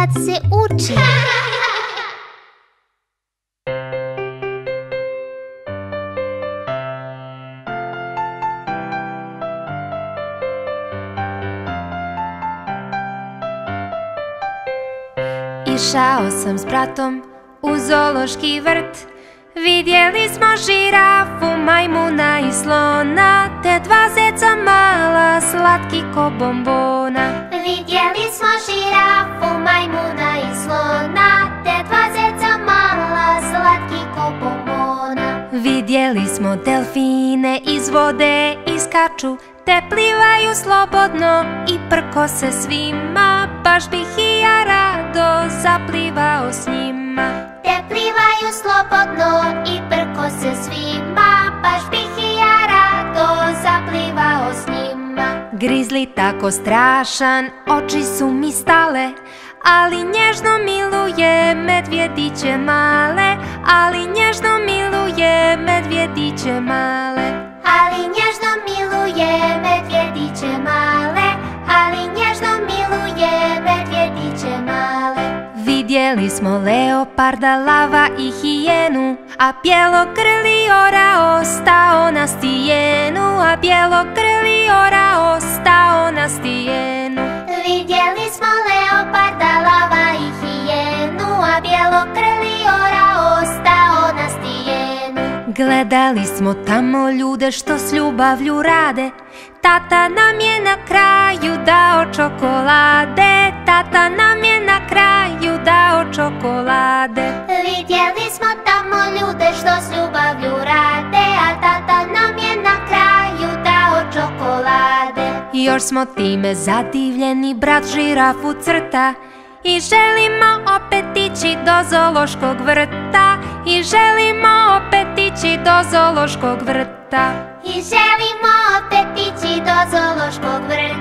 kad se uči. Išao sam s bratom u zoološki vrt. Vidjeli smo žirafu, majmuna i slona, te dva zeca mala, slatki ko bombona. Vidjeli smo žirafu, majmuna i slona, te dva zeca mala, slatki ko bombona. Vidjeli smo delfine iz vode iskaču, te plivaju slobodno i prkose svima. Baš bih i ja rado zaplivao s njima. Te plivaju slobodno i prkose svima. Baš bih i ja rado zaplivao s njima. Grizli tako strašan, oči su mi stale, ali nježno miluje medvjediće male. Ali nježno miluje medvjediće male. Ali nježno miluje medvjediće male. Ali nježno miluje medvjediće male. Vidjeli smo leoparda, lava i hijenu, a bjelogrli orao ostao na stijenu. A bjelogrli orao ostao na stijenu. Vidjeli smo leoparda, lava i hijenu, a bjelogrli orao ostao na stijenu. Gledali smo tamo ljude što s ljubavlju rade. Tata nam je na kraju dao čokolade. Tata nam je na kraju dao čokolade. Vidjeli smo tamo ljude što s ljubavlju rade, a tata nam je na kraju dao čokolade. Još smo time zadivljeni, brat žirafu crta, i želimo opet ići do zoološkog vrta. I želimo opet ići do zoološkog vrta. I želimo opet ići do zoološkog vrta.